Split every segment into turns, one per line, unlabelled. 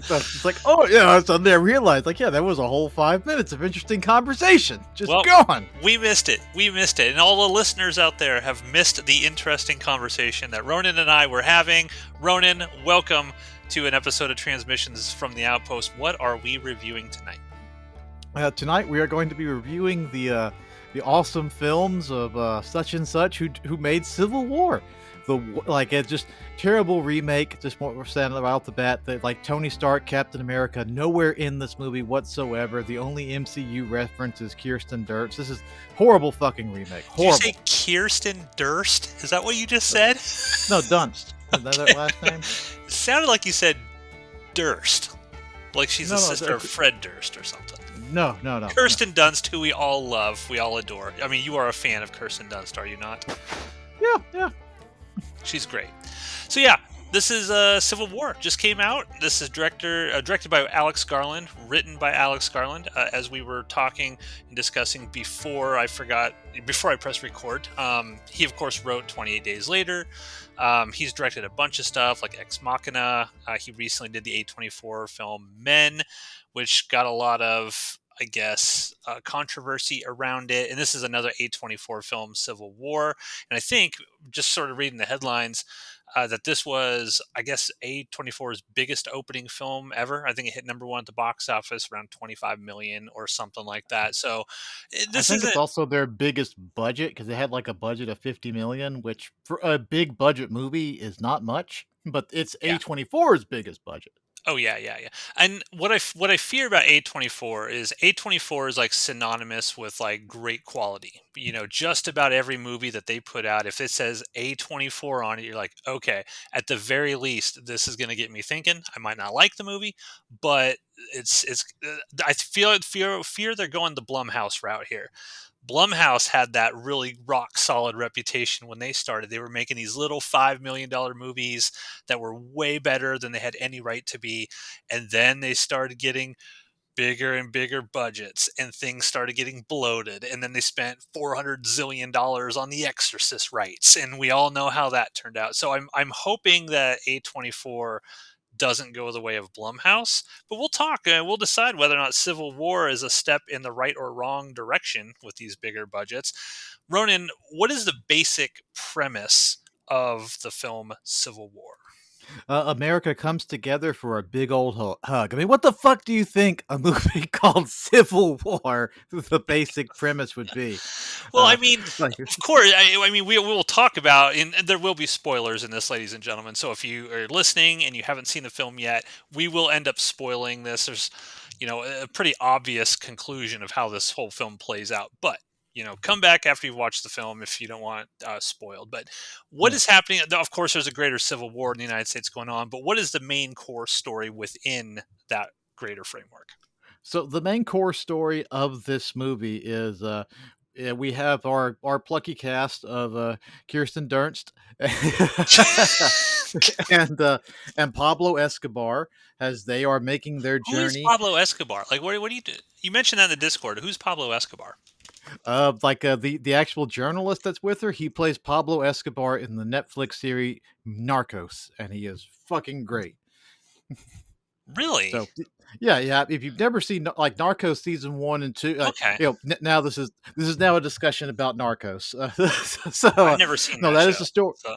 So it's like, oh yeah, suddenly I realized, like, yeah, that was a whole 5 minutes of interesting conversation just
Well,
gone.
we missed it. We missed it. And all the listeners out there have missed the interesting conversation that Ronan and I were having. Ronan, welcome to an episode of Transmissions from the Outpost. What are we reviewing tonight?
Tonight we are going to be reviewing the awesome films of such and such who made Civil War. Like it's just terrible remake. Just what we're saying right off the bat, that like Tony Stark, Captain America, nowhere in this movie whatsoever. The only MCU reference is Kirsten Dunst. This is horrible fucking remake. Horrible.
Did you say Kirsten Durst? Is that what you just said?
No, Dunst. Is that her last name?
It sounded like you said Durst. Like she's
No,
the
no,
sister of Fred Durst or something.
No.
Kirsten Dunst, who we all love, we all adore. I mean, you are a fan of Kirsten Dunst, are you not?
Yeah.
She's great. So yeah, this is Civil War. Just came out. This is directed by Alex Garland, written by Alex Garland. As we were talking and discussing before I pressed record, he of course wrote 28 Days Later. He's directed a bunch of stuff like Ex Machina. He recently did the A24 film Men, which got a lot of, I guess, controversy around it. And this is another A24 film, Civil War. And I think, just sort of reading the headlines, that this was, I guess, A24's biggest opening film ever. I think it hit number one at the box office, around 25 million or something like that. So this
I think
isn't.
it's also their biggest budget because they had like a budget of 50 million, which for a big budget movie is not much, but it's
Yeah.
A24's biggest budget.
Oh yeah. And what I fear about A24 is like synonymous with like great quality. You know, just about every movie that they put out, if it says A24 on it, you're like, okay, at the very least, this is going to get me thinking. I might not like the movie, but it's. I fear they're going the Blumhouse route here. Blumhouse had that really rock solid reputation when they started. They were making these little $5 million movies that were way better than they had any right to be. And then they started getting bigger and bigger budgets and things started getting bloated. And then they spent $400 zillion on the Exorcist rights. And we all know how that turned out. So I'm hoping that A24 doesn't go the way of Blumhouse, but we'll talk. We'll decide whether or not Civil War is a step in the right or wrong direction with these bigger budgets. Ronan, what is the basic premise of the film Civil War?
America comes together for a big old hug. I mean, what the fuck do you think a movie called Civil War, the basic premise would be?
Well, I mean,
Like,
of course, I mean, we will talk about, and there will be spoilers in this, ladies and gentlemen. So if you are listening and you haven't seen the film yet, we will end up spoiling this. There's, a pretty obvious conclusion of how this whole film plays out. But, come back after you've watched the film if you don't want it spoiled. But what
Yeah.
is happening? Of course, there's a greater civil war in the United States going on, but what is the main core story within that greater framework?
So the main core story of this movie is we have our plucky cast of Kirsten Dunst and Pablo Escobar as they are making their
Who is
journey.
Pablo Escobar? Like, what do you do? You mentioned that in the Discord. Who's Pablo Escobar?
The actual journalist that's with her, he plays Pablo Escobar in the Netflix series Narcos, and he is fucking great.
Really?
So yeah. If you've never seen like Narcos season 1 and 2,
Okay.
now this is now a discussion about Narcos. So
I've never seen
no,
that
that is
show.
the story.
So.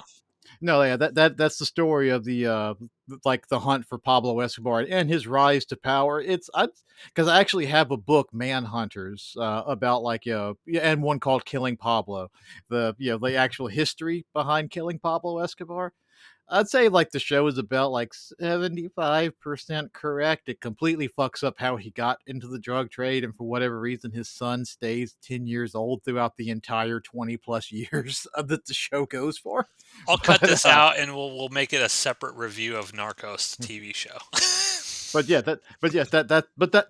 No, yeah, that's the story of the like the hunt for Pablo Escobar and his rise to power. Because I actually have a book, Manhunters, about like and one called Killing Pablo, the actual history behind killing Pablo Escobar. I'd say like the show is about like 75% correct. It completely fucks up how he got into the drug trade, and for whatever reason, his son stays 10 years old throughout the entire 20 plus years that the show goes for.
I'll cut
But,
this out and we'll make it a separate review of Narcos, the TV show.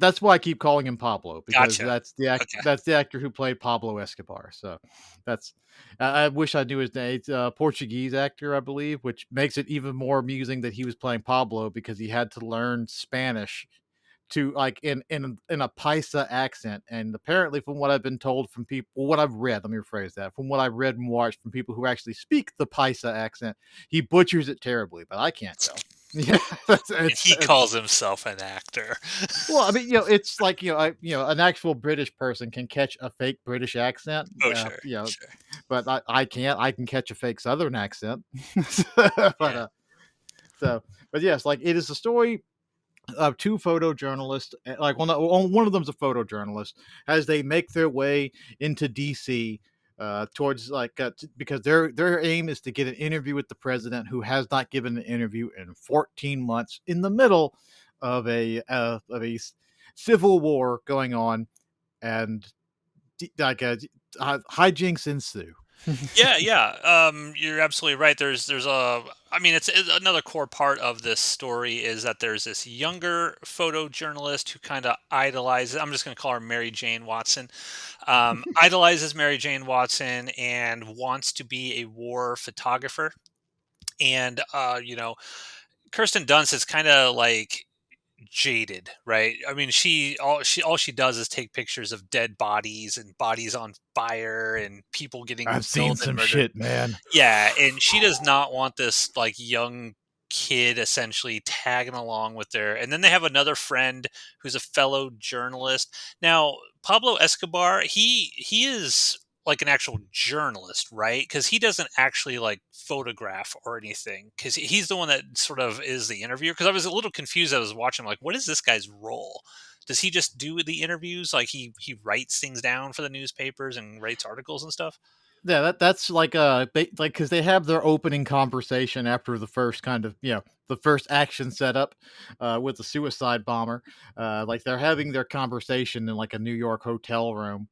that's why I keep calling him Pablo, because
Gotcha. Okay.
that's the actor who played Pablo Escobar. So that's I wish I knew his name. It's a Portuguese actor, I believe, which makes it even more amusing that he was playing Pablo because he had to learn Spanish to like in a Paisa accent. And apparently, from what I've been told from people, what I've read, let me rephrase that. From what I've read and watched from people who actually speak the Paisa accent, he butchers it terribly, but I can't tell. Yeah,
And he calls himself an actor.
well, I mean, it's like, an actual British person can catch a fake British accent,
Oh, sure, sure.
but I can't. I can catch a fake Southern accent. But,
Yeah.
so but yes, like, it is a story of two photojournalists, like, one of them's a photojournalist, as they make their way into DC, towards, like, because their aim is to get an interview with the president, who has not given an interview in 14 months, in the middle of a civil war going on, and like, hijinks ensue.
Yeah, yeah. You're absolutely right. There's a. I mean, it's another core part of this story is that there's this younger photojournalist who kind of idolizes. I'm just going to call her Mary Jane Watson. Idolizes Mary Jane Watson and wants to be a war photographer. And Kirsten Dunst is kind of like jaded, right? I mean, she does is take pictures of dead bodies and bodies on fire and people getting
I've seen
killed and
some
murdered.
shit, man.
Yeah, and she does not want this like young kid essentially tagging along with her. And then they have another friend who's a fellow journalist. Now, Pablo Escobar, he is like an actual journalist, right? Because he doesn't actually like photograph or anything. Because he's the one that sort of is the interviewer. Because I was a little confused. I was watching, like, what is this guy's role? Does he just do the interviews? Like he writes things down for the newspapers and writes articles and stuff?
Yeah, that's like, like, because they have their opening conversation after the first kind of, the first action setup, with the suicide bomber. Like, they're having their conversation in, like, a New York hotel room,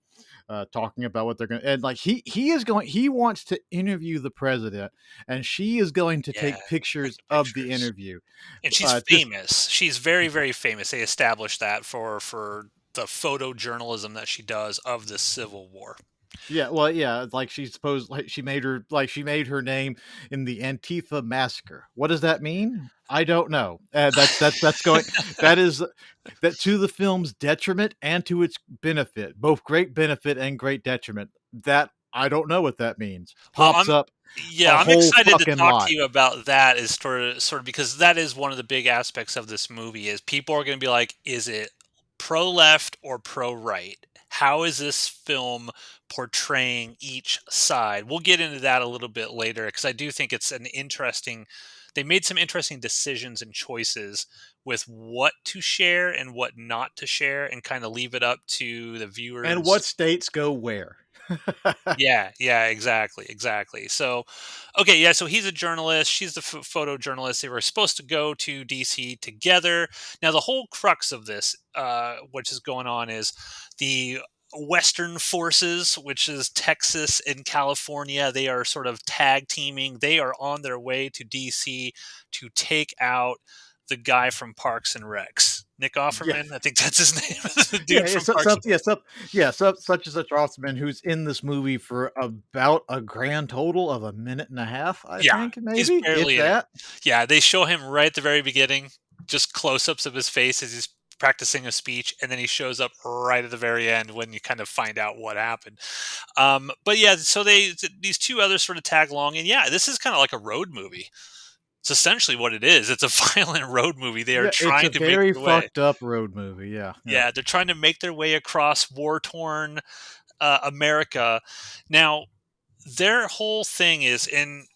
talking about what they're going to, and, like, he wants to interview the president, and she is going to
Yeah,
take pictures
taking
of the
pictures.
interview.
And she's
Just
famous. She's very, very famous. They established that for the photojournalism that she does of the Civil War.
Yeah, well, yeah, like, she made her name in the Antifa massacre. What does that mean? I don't know. That's going that is that to the film's detriment and to its benefit, both great benefit and great detriment. That I don't know what that means.
Well,
Pops up a
I'm
whole
excited to
fucking
talk to
lot.
you about that is sort of because that is one of the big aspects of this movie is people are going to be like, is it pro left or pro right? How is this film portraying each side? We'll get into that a little bit later because I do think it's an interesting. They made some interesting decisions and choices with what to share and what not to share, and kind of leave it up to the
And what
viewers.
states go where?
Yeah, yeah, exactly, exactly. So, okay, yeah, so he's a journalist. She's the photojournalist. They were supposed to go to DC together. Now, the whole crux of this, which is going on, is the Western forces, which is Texas and California. They are sort of tag teaming. They are on their way to DC to take out the guy from Parks and Recs, Nick
Yeah.
Offerman. I think that's his name, the
Yeah,
dude from Parks.
such and such Rossman, who's in this movie for about a grand total of a minute and a half, I
Yeah,
think,
he's
maybe, if
barely in it.
that.
Yeah, they show him right at the very beginning, just close-ups of his face as he's practicing a speech, and then he shows up right at the very end when you kind of find out what happened. But yeah, so these two others sort of tag along, and yeah, this is kind of like a road movie. It's essentially what it is. It's a violent road movie. They are
Yeah, it's a
trying to make
very
their way.
fucked up road movie, yeah, yeah.
Yeah, they're trying to make their way across war-torn America. Now, their whole thing is in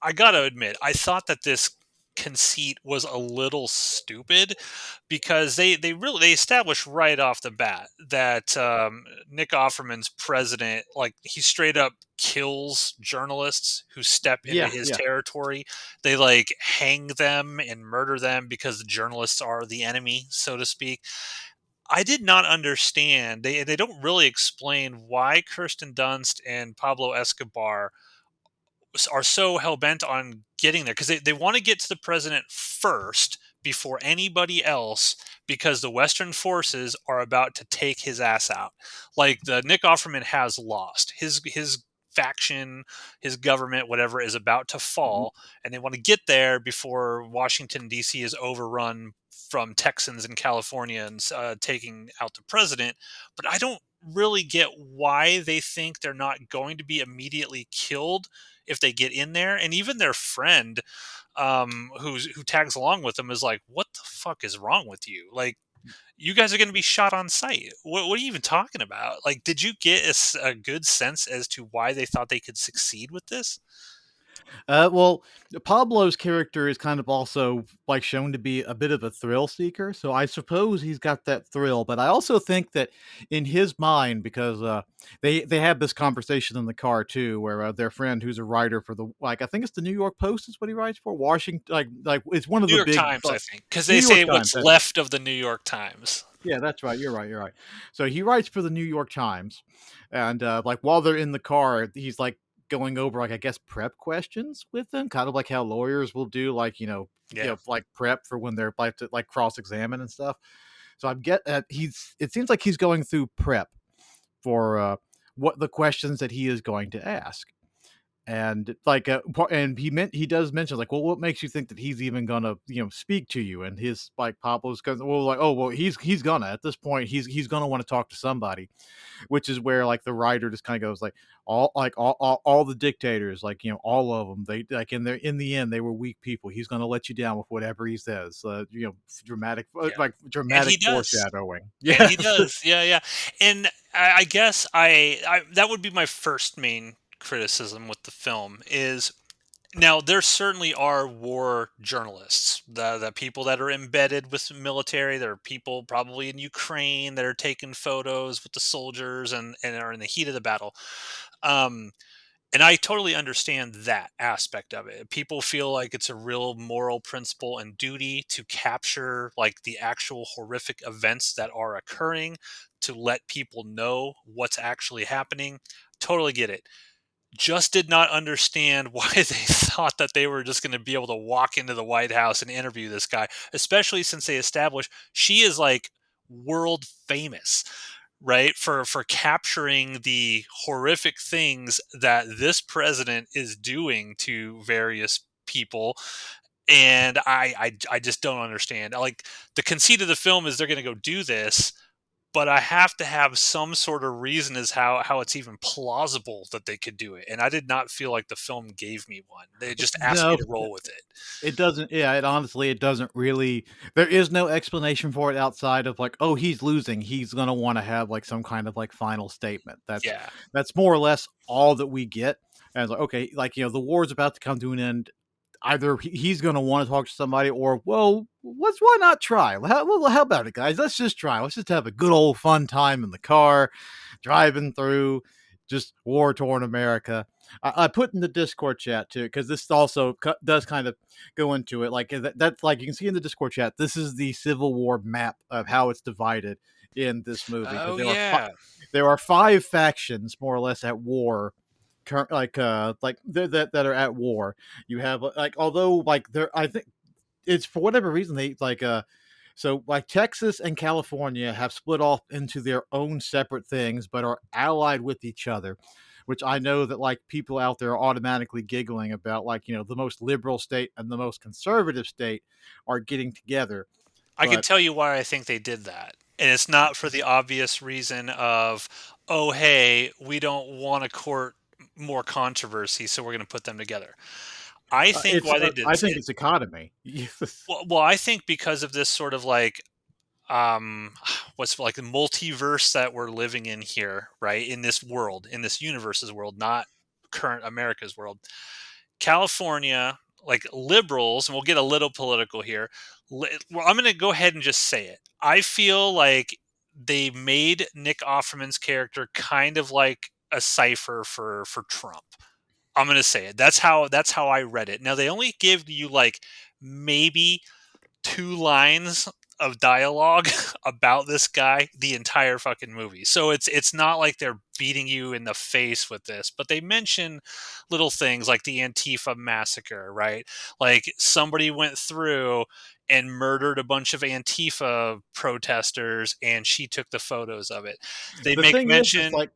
I gotta admit, I thought that this conceit was a little stupid because they established right off the bat that Nick Offerman's president, like, he straight up kills journalists who step into
Yeah,
his
yeah.
territory. They like hang them and murder them because the journalists are the enemy, so to speak. I did not understand. They don't really explain why Kirsten Dunst and Pablo Escobar are so hell bent on getting there because they want to get to the president first before anybody else because the Western forces are about to take his ass out. Like the Nick Offerman has lost his faction, his government, whatever is about to
Mhm.
fall, and they want to get there before Washington D.C. is overrun from Texans in California and taking out the president. But I don't really get why they think they're not going to be immediately killed if they get in there. And even their friend, who tags along with them, is like, "What the fuck is wrong with you? Like, you guys are going to be shot on sight. What are you even talking about? Like, did you get a good sense as to why they thought they could succeed with this?"
Well, Pablo's character is kind of also like shown to be a bit of a thrill seeker, so I suppose he's got that thrill. But I also think that in his mind, because they had this conversation in the car too, where their friend, who's a writer for the like I think it's the New York Post, is what he writes for Washington, like it's one of
New
the
York
big
Times, I think, because
New
they
York
say
Times.
what's left of the New York Times.
Yeah, that's right. You're right. You're right. So he writes for the New York Times, and like while they're in the car, he's like going over like I guess prep questions with them, kind of like how lawyers will do, like
Yeah,
like prep for when they're like to like cross examine and stuff. So I get he's it seems like he's going through prep for what the questions that he is going to ask. And like and he does mention like, well, what makes you think that he's even gonna speak to you? And his like Pablo's goes, well, like, oh well, he's gonna at this point he's gonna want to talk to somebody, which is where like the writer just kind of goes like all the dictators, like all of them, they like in the end they were weak people. He's gonna let you down with whatever he says. Dramatic
yeah,
like
and
dramatic
he does.
foreshadowing.
And he
Yes.
does. Yeah, yeah. And I guess I that would be my first main criticism with the film is, now there certainly are war journalists, the people that are embedded with the military. There are people probably in Ukraine that are taking photos with the soldiers and are in the heat of the battle. Um, and I totally understand that aspect of it. People feel like it's a real moral principle and duty to capture like the actual horrific events that are occurring, to let people know what's actually happening. Totally get it. Just did not understand why they thought that they were just going to be able to walk into the White House and interview this guy, especially since they established she is like world famous, right? For capturing the horrific things that this president is doing to various people. And I just don't understand. Like, the conceit of the film is they're going to go do this, but I have to have some sort of reason as how it's even plausible that they could do it. And I did not feel like the film gave me one. They just asked me
No,
to roll with it.
it doesn't. Yeah, it honestly, it doesn't really. There is no explanation for it outside of like, oh, he's losing. He's gonna want to have like some kind of like final statement.
Yeah.
That's more or less all that we get. And it's like, okay, like the war's about to come to an end. Either he's gonna want to talk to somebody, or well, why not try? How about it, guys? Let's just try. Let's just have a good old fun time in the car, driving through just war torn America. I put in the Discord chat too, because this also does kind of go into it. Like that's like you can see in the Discord chat. This is the Civil War map of how it's divided in this movie, because
Oh yeah.
there are five factions more or less at war. That are at war. You have like although like there I think it's for whatever reason they like so like Texas and California have split off into their own separate things, but are allied with each other, which I know that like people out there are automatically giggling about, like the most liberal state and the most conservative state are getting together.
I can
But
tell you why I think they did that. And it's not for the obvious reason of, oh, hey, we don't want to court more controversy, so we're going to put them together. I think
it's
why they did
I
this,
think it's economy. Yes.
well, I think because of this sort of like, what's like the multiverse that we're living in here, right? In this world, in this universe's world, not current America's world. California, like liberals, and we'll get a little political here. Well, I'm going to go ahead and just say it. I feel like they made Nick Offerman's character kind of like a cipher for Trump. I'm going to say it. That's how I read it. Now they only give you like maybe two lines of dialogue about this guy the entire fucking movie. So it's not like they're beating you in the face with this, but they mention little things like the Antifa massacre, right? Like somebody went through and murdered a bunch of Antifa protesters and she took the photos of it. They
The
make
thing is
mention,
like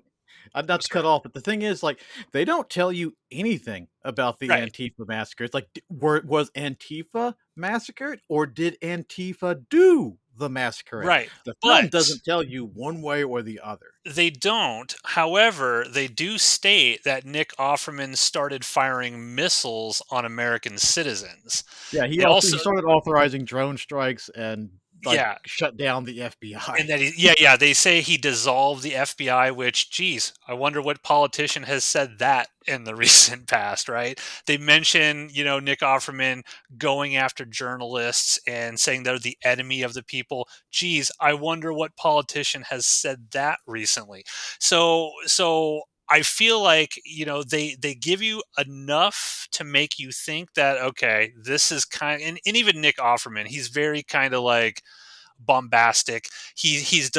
not
I'm
to
sorry.
cut off, but the thing is, like, they don't tell you anything about the
Right.
Antifa massacre. It's like, was Antifa massacred, or did Antifa do the masquerade.
Right.
The film
But
doesn't tell you one way or the other.
they don't. However, they do state that Nick Offerman started firing missiles on American citizens.
Yeah,
They also,
he started authorizing drone strikes and like
yeah,
shut down the
and
FBI.
that yeah, they say he dissolved the FBI, which, geez, I wonder what politician has said that in the recent past, right? They mention, Nick Offerman going after journalists and saying they're the enemy of the people. Geez, I wonder what politician has said that recently. So I feel like, they give you enough to make you think that, okay, this is and even Nick Offerman, he's very kind of like bombastic. His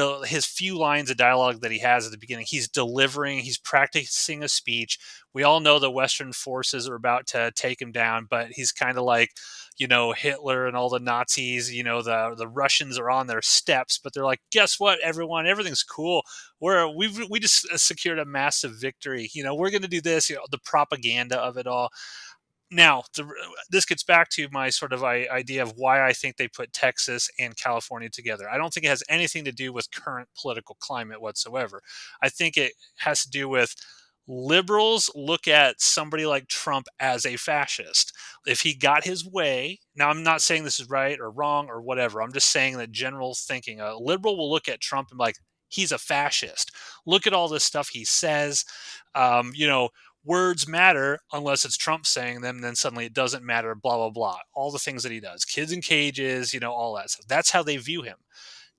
few lines of dialogue that he has at the beginning, he's delivering, he's practicing a speech. We all know the Western forces are about to take him down, but he's kind of like, Hitler and all the Nazis. The Russians are on their steps, but they're like, guess what, everyone, everything's cool. We just secured a massive victory. We're going to do this. The propaganda of it all. Now, this gets back to my sort of idea of why I think they put Texas and California together. I don't think it has anything to do with current political climate whatsoever. I think it has to do with liberals look at somebody like Trump as a fascist. If he got his way, now I'm not saying this is right or wrong or whatever. I'm just saying that general thinking, a liberal will look at Trump and be like, he's a fascist. Look at all this stuff he says. Um, you know, Words matter unless it's Trump saying them, then suddenly it doesn't matter, blah, blah, blah. All the things that he does, kids in cages, all that stuff. That's how they view him.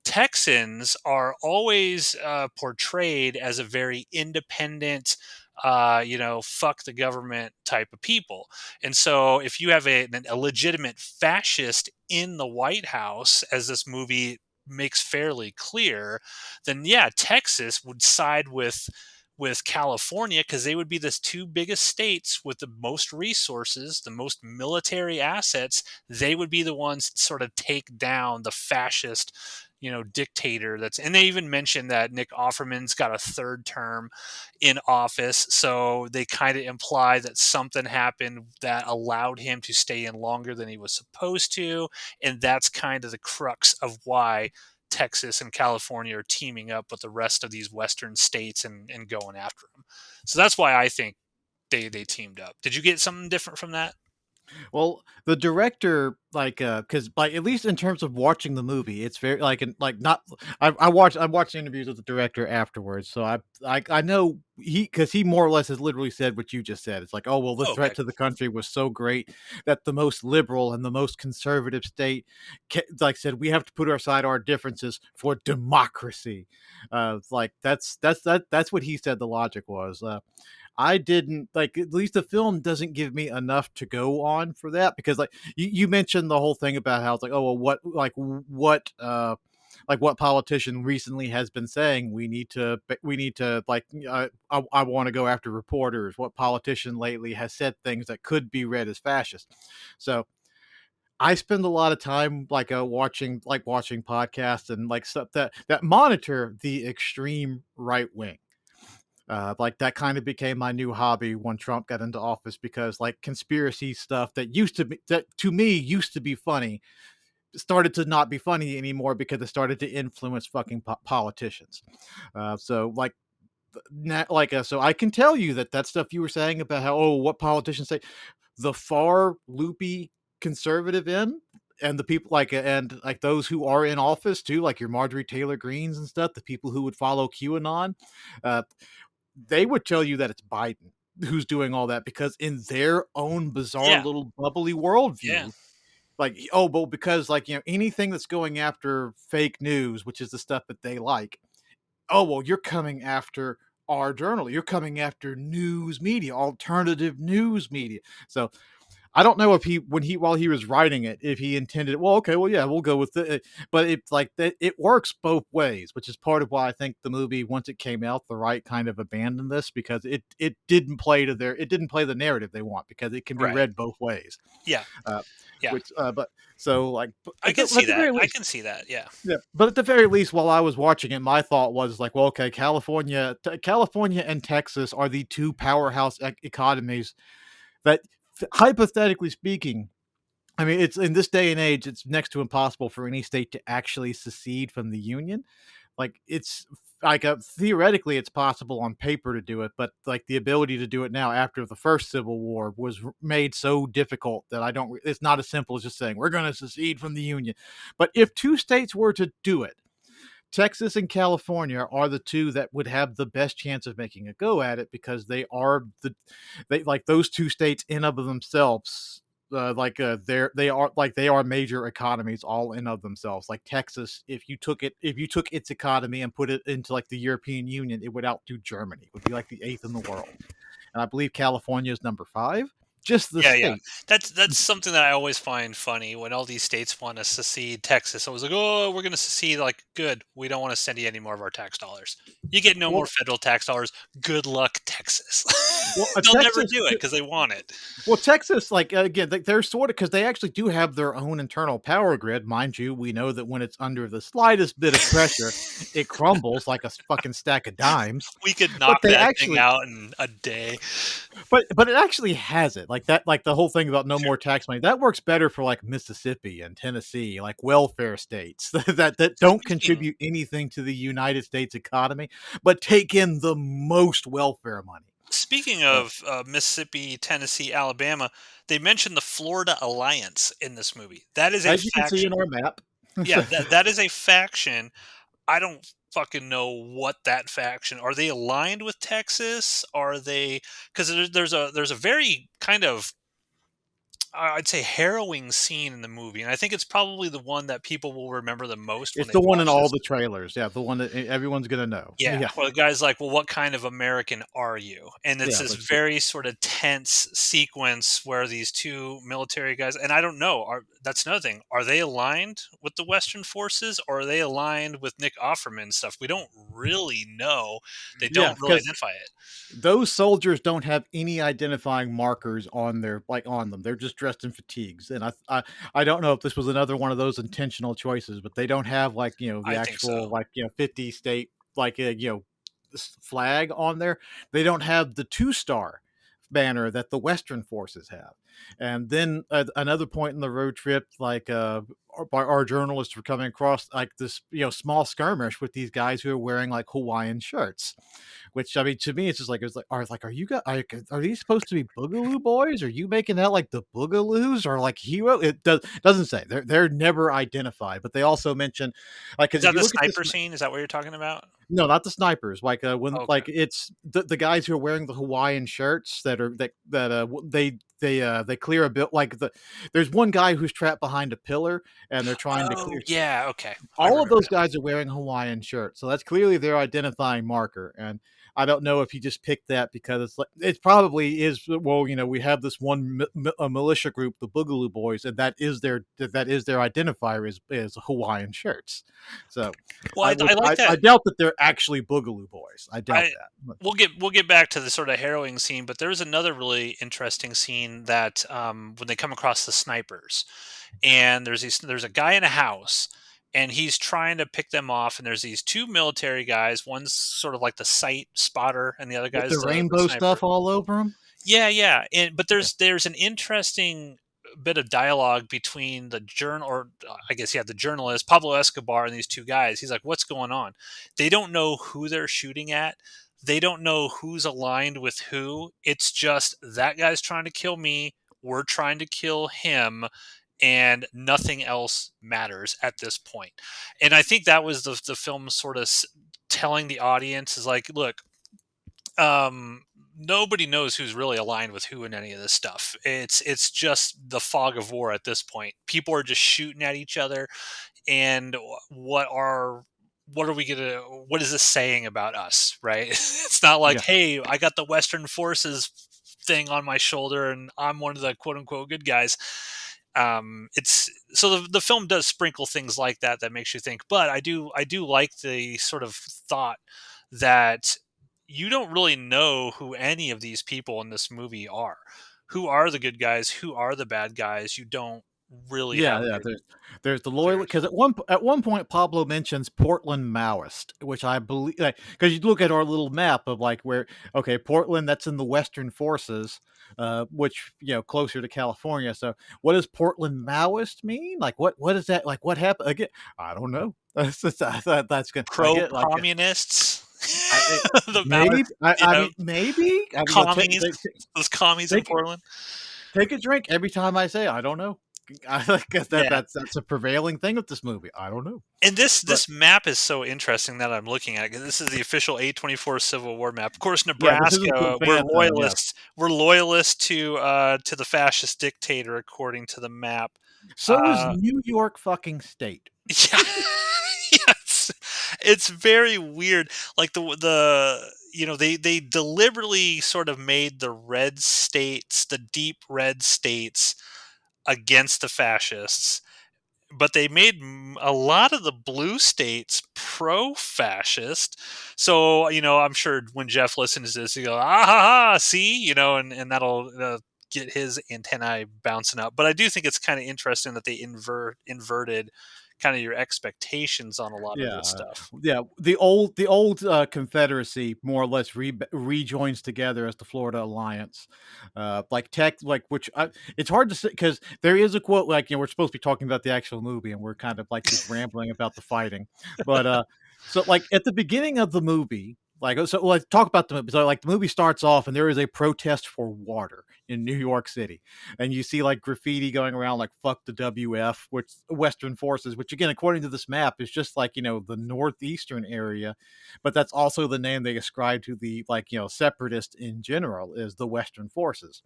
Texans are always portrayed as a very independent, fuck the government type of people. And so if you have a legitimate fascist in the White House, as this movie makes fairly clear, then yeah, Texas would side with California because they would be the two biggest states with the most resources, the most military assets. They would be the ones to sort of take down the fascist, dictator and they even mentioned that Nick Offerman's got a third term in office. So they kind of imply that something happened that allowed him to stay in longer than he was supposed to. And that's kind of the crux of why Texas and California are teaming up with the rest of these Western states and going after them. So that's why I think they teamed up. Did you get something different from that?
Well, the director, because like at least in terms of watching the movie, it's very like not. I watched interviews with the director afterwards, so I know because he more or less has literally said what you just said. It's like, oh well, the
Oh,
threat
okay.
to the country was so great that the most liberal and the most conservative state, said we have to put aside our differences for democracy. Like that's what he said. The logic was. I didn't like at least the film doesn't give me enough to go on for that because like you mentioned the whole thing about how it's like, oh well, what politician recently has been saying we need to I want to go after reporters. What politician lately has said things that could be read as fascist? So I spend a lot of time watching podcasts and like stuff that monitor the extreme right wing. Like that kind of became my new hobby when Trump got into office because like conspiracy stuff that to me used to be funny started to not be funny anymore because it started to influence fucking politicians. So like so I can tell you that stuff you were saying about how what politicians say, the far loopy conservative end and the people and like those who are in office too, like your Marjorie Taylor Greens and stuff, the people who would follow QAnon, uh, they would tell you that it's Biden who's doing all that because in their own bizarre
Yeah.
little bubbly
Yeah.
worldview, like, oh, but because like, anything that's going after fake news, which is the stuff that they like, oh, well, you're coming after our journal. You're coming after news media, alternative news media. So I don't know if while he was writing it, if he intended, well, okay, well, yeah, we'll go with it. But it's like that, it works both ways, which is part of why I think the movie, once it came out, the right kind of abandoned this because it didn't play it didn't play the narrative they want because it can be
Right.
read both ways.
Yeah.
Uh,
Yeah.
but so like
I
at
can see
the
that.
very
I
least,
can see that. Yeah.
yeah, but at the very least, while I was watching it, my thought was like, well, okay, California and Texas are the two powerhouse economies that, hypothetically speaking, I mean, it's in this day and age, it's next to impossible for any state to actually secede from the union. Like it's like theoretically, it's possible on paper to do it, but like the ability to do it now after the first Civil War was made so difficult that I don't. It's not as simple as just saying we're going to secede from the union. But if two states were to do it, Texas and California are the two that would have the best chance of making a go at it because they like those two states in of themselves. They are major economies all in of themselves. Like Texas, if you took its economy and put it into like the European Union, it would outdo Germany. It would be like the eighth in the world. And I believe California is number five. Just the
Yeah, yeah.
state.
That's something that I always find funny when all these states want to secede. Texas, I was like, "Oh, we're going to secede." Like, good. We don't want to send you any more of our tax dollars. You get no more
Well,
federal tax dollars. Good luck, Texas. They'll never
Texas
do it because they want it.
Well, Texas, like again, they're sort of because they actually do have their own internal power grid, mind you. We know that when it's under the slightest bit of pressure, it crumbles like a fucking stack of dimes.
We could
But
knock
they
that thing
actually,
out in a day.
but it actually has it like that. Like the whole thing about no
Sure.
more tax money that works better for like Mississippi and Tennessee, like welfare states that don't
Speaking
contribute anything to the United States economy, but take in the most welfare money.
speaking
So,
of Mississippi, Tennessee, Alabama, they mentioned the Florida Alliance in this movie. That is a
as you can see
faction.
in our map.
Yeah, that is a faction. I don't fucking know what that faction are. They aligned with Texas? Are they? Because there's a very kind of I'd say harrowing scene in the movie, and I think it's probably the one that people will remember the most when
It's
they
the one in
watch
all
this.
the trailers. Yeah, the one that everyone's gonna know.
Yeah,
Yeah,
well, the guy's like, "Well, what kind of American are you?" And it's
yeah,
this
like
very sort of tense sequence where these two military guys, and I don't know, that's another thing. Are they aligned with the Western forces, or are they aligned with Nick Offerman stuff? We don't really know. They
yeah,
don't really
because
identify it.
those soldiers don't have any identifying markers on their like on them. They're just dressed in fatigues, and I don't know if this was another one of those intentional choices, but they don't have like the
I think so.
actual like 50 state like flag on there. They don't have the two-star banner that the Western forces have. And then at another point in the road trip, like our journalists were coming across like this small skirmish with these guys who are wearing like Hawaiian shirts, which I mean to me it's just like are you guys are these supposed to be Boogaloo boys? Are you making that like the Boogaloos or like hero? It doesn't say they're never identified, but they also mention like
Is
because if
that
you
the
look at this.
sniper scene? Is that what you're talking about?
No, not the snipers. Like when
Okay.
like it's the guys who are wearing the Hawaiian shirts that are they clear a bit like there's one guy who's trapped behind a pillar and they're trying to
Oh,
clear.
yeah. Okay, I
All of
remember
those
now.
guys are wearing Hawaiian shirts, so that's clearly their identifying marker. And I don't know if he just picked that because it's like it probably is. Well, we have this one a militia group, the Boogaloo Boys, and that is their identifier is Hawaiian shirts. So
Well, I like
I
that.
doubt that they're actually Boogaloo Boys. I doubt
I
that. But
we'll get back to the sort of harrowing scene, but there's another really interesting scene that when they come across the snipers, and there's a guy in a house, and he's trying to pick them off, and there's these two military guys. One's sort of like the sight spotter, and the other
with
guy's
the
the
rainbow
sniper.
stuff all over them.
Yeah, yeah, and but
Yeah.
there's an interesting bit of dialogue between the journal or I guess yeah the journalist Pablo Escobar and these two guys. He's like, "What's going on?" They don't know who they're shooting at. They don't know who's aligned with who. It's just that guy's trying to kill me. We're trying to kill him, and nothing else matters at this point. And I think that was the film sort of telling the audience is like, look, nobody knows who's really aligned with who in any of this stuff. It's just the fog of war at this point. People are just shooting at each other, and what are we gonna? What is this saying about us? Right? It's not like,
Yeah.
hey, I got the Western forces thing on my shoulder, and I'm one of the quote unquote good guys. It's so the film does sprinkle things like that that makes you think, but I do like the sort of thought that you don't really know who any of these people in this movie are. Who are the good guys? Who are the bad guys? You don't really
Yeah,
heavily
yeah. There's the loyal
cleared.
because at one point Pablo mentions Portland Maoist, which I believe because you look at our little map of like where okay Portland that's in the Western Forces, which closer to California. So what does Portland Maoist mean? Like what is that? Like what happened again? I don't know. I thought that's good. I get like
Pro-communists.
I
The
maybe
Maoists,
I mean maybe I mean
commies, those commies in
take
Portland.
take a drink every time I say I don't know. I guess
Yeah.
that's a prevailing thing with this movie. I don't know,
And this
but
this map is so interesting that I'm looking at, 'cause this is the official A24 Civil War map. Of course,
yeah, this isn't the
Nebraska, we're
fan thing. Yes,
loyalists. We're loyalists to the fascist dictator according to the map.
so is
Uh,
New York fucking state.
yeah. Yes. It's very weird. Like they deliberately sort of made the red states, the deep red states against the fascists, but they made a lot of the blue states pro-fascist. So I'm sure when Jeff listens to this, he go, "Ah ha ha, see," and that'll get his antennae bouncing up. But I do think it's kind of interesting that they inverted kind of your expectations on a lot of this
Yeah,
stuff.
yeah. The old Confederacy more or less rejoins together as the Florida Alliance. Like tech, like which it's hard to say because there is a quote like we're supposed to be talking about the actual movie and we're kind of like just rambling about the fighting, but so like at the beginning of the movie. Like so, let's talk about the movie. So, like the movie starts off, and there is a protest for water in New York City, and you see like graffiti going around like "fuck the WF," which Western Forces, which again, according to this map, is just like the northeastern area, but that's also the name they ascribe to the like separatists in general is the Western Forces.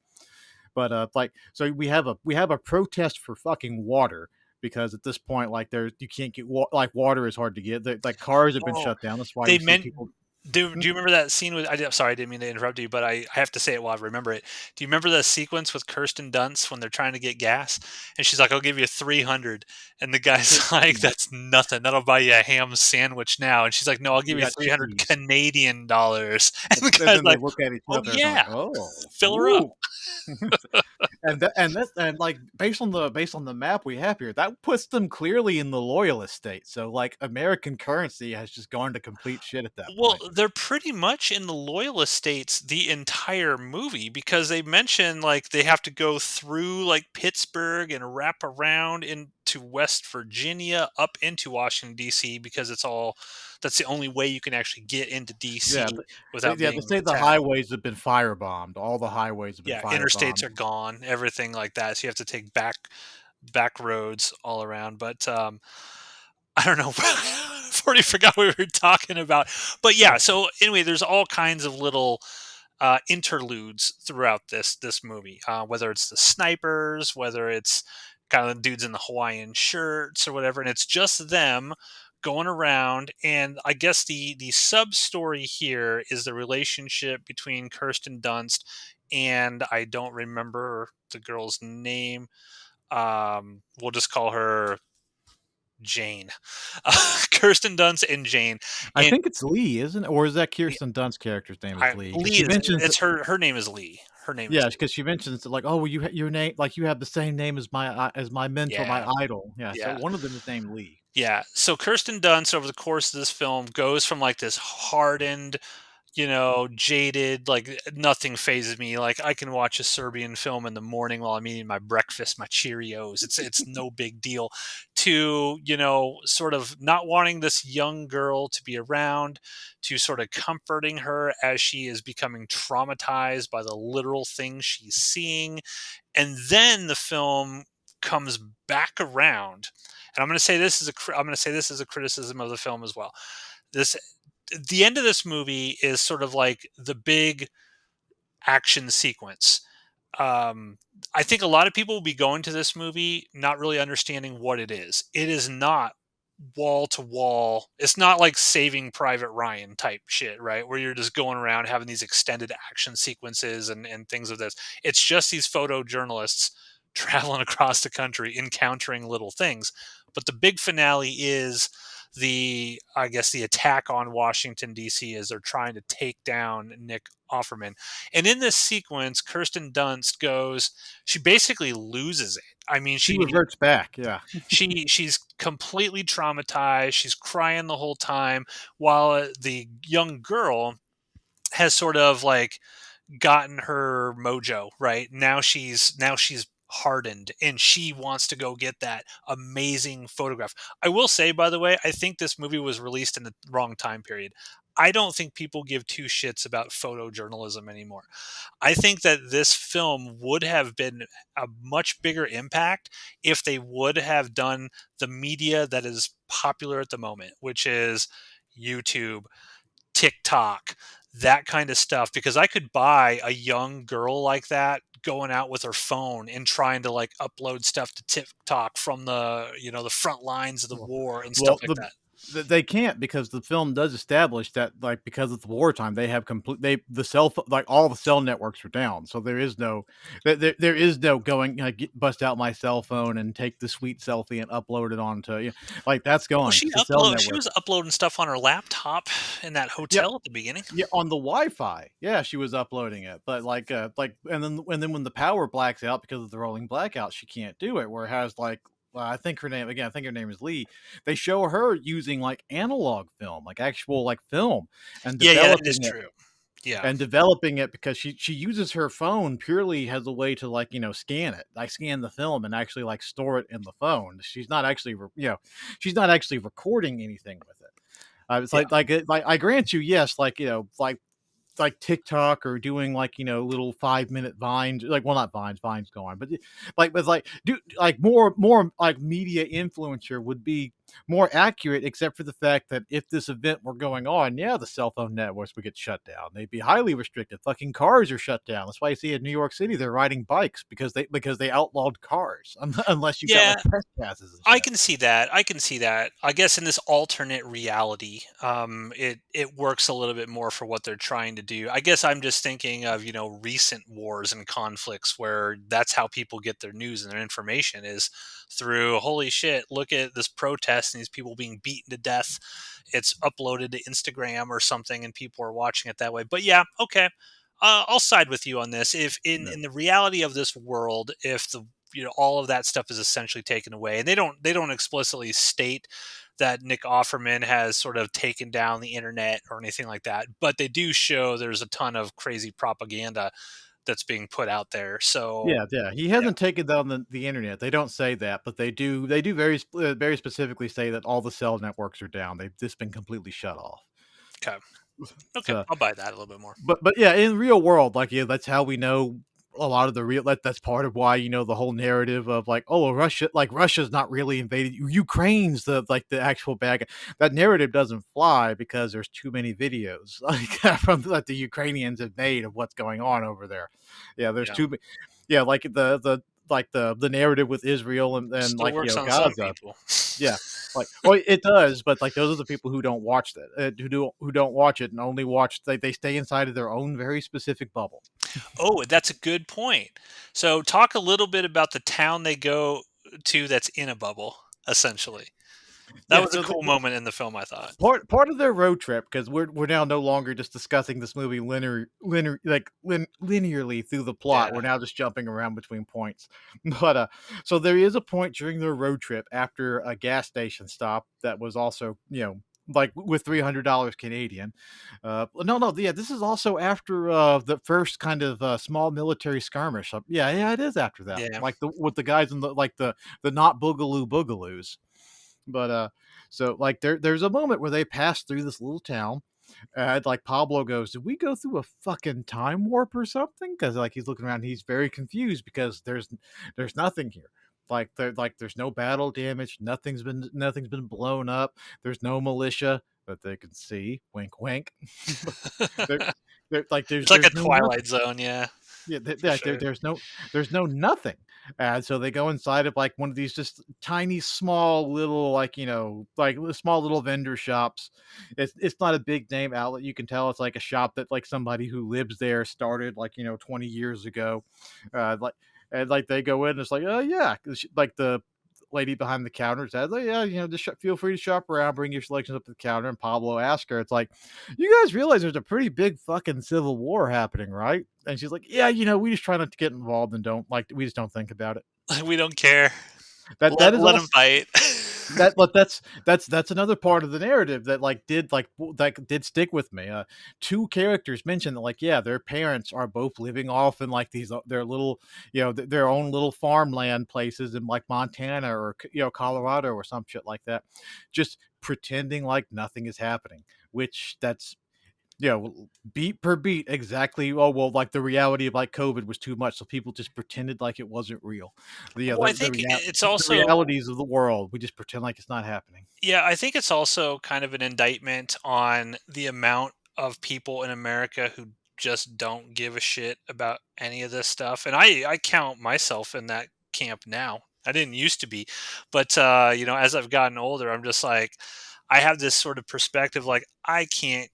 But like so we have a protest for fucking water because at this point like there you can't get like water is hard to get. Like cars have been
Oh,
shut down. That's why
they
you see
meant.
people.
Do you remember that scene with? Sorry, I didn't mean to interrupt you, but I have to say it while I remember it. Do you remember the sequence with Kirsten Dunst when they're trying to get gas, and she's like, "I'll give you 300," and the guy's like, "That's nothing. That'll buy you a ham sandwich now." And she's like, "No, I'll give
We
you
got
300
cheese.
Canadian dollars." And the
And
guy's
then they
like,
look at each
"Oh
other and they're like,
yeah,
"Oh,
fill her up."
ooh." And like based on the map we have here, that puts them clearly in the loyalist state. So like American currency has just gone to complete shit at that
Well,
point.
they're pretty much in the loyalist states the entire movie because they mention like they have to go through like Pittsburgh and wrap around into West Virginia up into Washington D.C. because that's the only way you can actually get into
Yeah,
D.C. without
yeah. They
being
say the
attacked.
highways have been firebombed. All the highways have been
Yeah, interstates
firebombed.
are gone, everything like that. So you have to take back roads all around. But I don't know. I've already forgot what we were talking about. But yeah, so anyway, there's all kinds of little interludes throughout this movie. Whether it's the snipers, whether it's kind of the dudes in the Hawaiian shirts or whatever, and it's just them going around. And I guess the sub story here is the relationship between Kirsten Dunst and I don't remember the girl's name. We'll just call her Jane, Kirsten Dunst and Jane,
I
and
think it's Lee, isn't it? Or is that Kirsten Dunst's character's name is Lee? Because
Lee
she
is
mentions
it's her name is Lee. Her name is
yeah,
Lee.
because she mentions that like, oh, well, your name like you have the same name as my mentor, my
Yeah,
idol. Yeah, so
yeah,
one of them is named Lee.
yeah. So Kirsten Dunst over the course of this film goes from like this hardened, jaded, like nothing phases me. Like I can watch a Serbian film in the morning while I'm eating my breakfast, my Cheerios. It's no big deal. To sort of not wanting this young girl to be around, to sort of comforting her as she is becoming traumatized by the literal things she's seeing, and then the film comes back around. And I'm going to say this is I'm going to say this is a criticism of the film as well. This The end of this movie is sort of like the big action sequence. Um, I think a lot of people will be going to this movie not really understanding what it is. It is not wall to wall. It's not like Saving Private Ryan type shit, right? Where you're just going around having these extended action sequences and things of this. It's just these photojournalists traveling across the country, encountering little things. But the big finale is the, I guess, the attack on Washington D.C. as they're trying to take down Nick Offerman. And in this sequence, Kirsten Dunst goes, she basically loses it. I mean,
She reverts back. Yeah.
she's completely traumatized. She's crying the whole time, while the young girl has sort of like gotten her mojo right now. She's hardened and she wants to go get that amazing photograph. I will say, by the way, I think this movie was released in the wrong time period. I don't think people give two shits about photojournalism anymore. I think that this film would have been a much bigger impact if they would have done the media that is popular at the moment, which is YouTube, TikTok, that kind of stuff. Because I could buy a young girl like that going out with her phone and trying to like upload stuff to TikTok from the, the front lines of the war and stuff
Well,
like that.
they can't, because the film does establish that, like, because it's wartime, they have complete the like, all the cell networks are down, so there is no there is no going, bust out my cell phone and take the sweet selfie and upload it onto, like, that's
Well,
gone, 'cause the cell
she
network.
was uploading stuff on her laptop in that
Yep.
hotel at the beginning.
Yeah, on the Wi-Fi. Yeah, she was uploading it, but, and then when the power blacks out because of the rolling blackout, she can't do it, whereas, like, well, I think her name is Lee. They show her using, like, analog film, like, actual, like, film, and
Yeah, yeah, that is
developing it
true. Yeah.
and developing it because she uses her phone purely as a way to, like, scan it. Like, scan the film and actually, like, store it in the phone. She's not actually she's not actually recording anything with it. It's
Yeah.
like I grant you, yes, like, like TikTok or doing, like, little 5-minute vines, like, well, not vines, vines go on, but like do like more like media influencer would be more accurate, except for the fact that if this event were going on, yeah, the cell phone networks would get shut down. They'd be highly restricted. Fucking cars are shut down. That's why you see in New York City they're riding bikes, because they outlawed cars unless you got
Yeah,
like trespasses and
I
shit.
can see that. I can see that. I guess in this alternate reality, it works a little bit more for what they're trying to do. I guess I'm just thinking of recent wars and conflicts where that's how people get their news and their information is through holy shit. Look at this protest and these people being beaten to death. It's uploaded to Instagram or something, and people are watching it that way. But yeah, okay. I'll side with you on this. If
No.
in the reality of this world, if the all of that stuff is essentially taken away, and they don't explicitly state that Nick Offerman has sort of taken down the internet or anything like that, but they do show there's a ton of crazy propaganda that's being put out there. So
Yeah, yeah, he
yeah,
hasn't taken down the internet. They don't say that, but they do very specifically say that all the cell networks are down. They've just been completely shut off.
okay, okay,
So,
I'll buy that a little bit more.
but yeah, in real world, like, yeah, that's how we know a lot of the real that's part of why, the whole narrative of, like, oh, well, Russia's not really invaded. Ukraine's the actual bad guy. That narrative doesn't fly because there's too many videos like from that the Ukrainians have made of what's going on over there. Yeah, there's
Yeah,
yeah, like the narrative with Israel and
still
like,
works on some
Gaza.
people.
Yeah, like, well, it does, but, like, those are the people who don't watch that, who don't watch it and only watch they stay inside of their own very specific bubble.
Oh, that's a good point. So talk a little bit about the town they go to that's in a bubble, essentially. That
Yeah,
was a
so
cool
the
moment in the film, I thought.
part of their road trip, because we're now no longer just discussing this movie linearly through the plot.
Yeah.
We're now just jumping around between points. But so there is a point during their road trip after a gas station stop that was also, like, with $300 Canadian. No, yeah, this is also after the first kind of small military skirmish. Yeah, yeah, it is after that.
Yeah.
Like, the with the guys in the not boogaloo boogaloos. But so, like, there's a moment where they pass through this little town, and, like, Pablo goes, "Did we go through a fucking time warp or something?" Because, like, he's looking around, he's very confused because there's nothing here. There's no battle damage, nothing's been blown up. There's no militia that they can see. Wink, wink. there,
It's like a
there's no nothing.
Twilight Zone, yeah,
Yeah,
for sure.
there's no nothing. And so they go inside of, like, one of these just tiny, small little, like, small little vendor shops. It's not a big name outlet. You can tell it's like a shop that, like, somebody who lives there started, like, 20 years ago. Like, and, like, they go in, it's like, oh yeah, 'cause like, lady behind the counter says, "Oh yeah, just feel free to shop around, bring your selections up to the counter." And Pablo asks her, "It's like, you guys realize there's a pretty big fucking civil war happening, right?" And she's like, "Yeah, we just try not to get involved and don't like we just don't think about it."
We don't care.
That is
Let them
also
fight.
but that's another part of the narrative that did stick with me. Two characters mentioned that yeah, their parents are both living off in like these their little their own little farmland places in like Montana or Colorado or some shit like that, just pretending like nothing is happening. Which that's beat per beat exactly. Oh well, like the reality of like COVID was too much, so people just pretended like it wasn't real.
Well, I think it's
The
also,
realities of the world, we just pretend like it's not happening.
yeah, I think it's also kind of an indictment on the amount of people in America who just don't give a shit about any of this stuff. And I count myself in that camp now. I didn't used to be, but as I've gotten older, I'm just like, I have this sort of perspective like I can't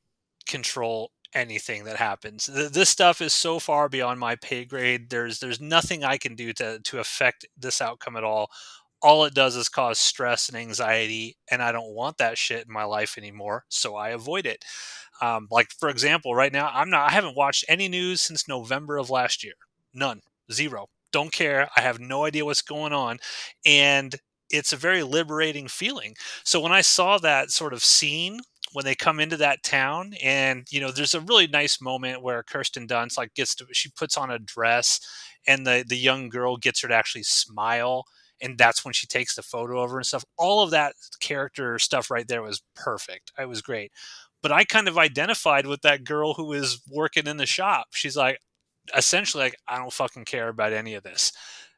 control anything that happens. This stuff is so far beyond my pay grade. There's nothing I can do to affect this outcome at all it does is cause stress and anxiety, and I don't want that shit in my life anymore, so I avoid it. Like for example, right now I haven't watched any news since November of last year. None. Zero. Don't care. I have no idea what's going on. And it's a very liberating feeling. So when I saw that sort of scene when they come into that town, and there's a really nice moment where Kirsten Dunst like she puts on a dress, and the young girl gets her to actually smile, and that's when she takes the photo of her and stuff. All of that character stuff right there was perfect. It was great. But I kind of identified with that girl who was working in the shop. She's like, essentially, like, I don't fucking care about any of this.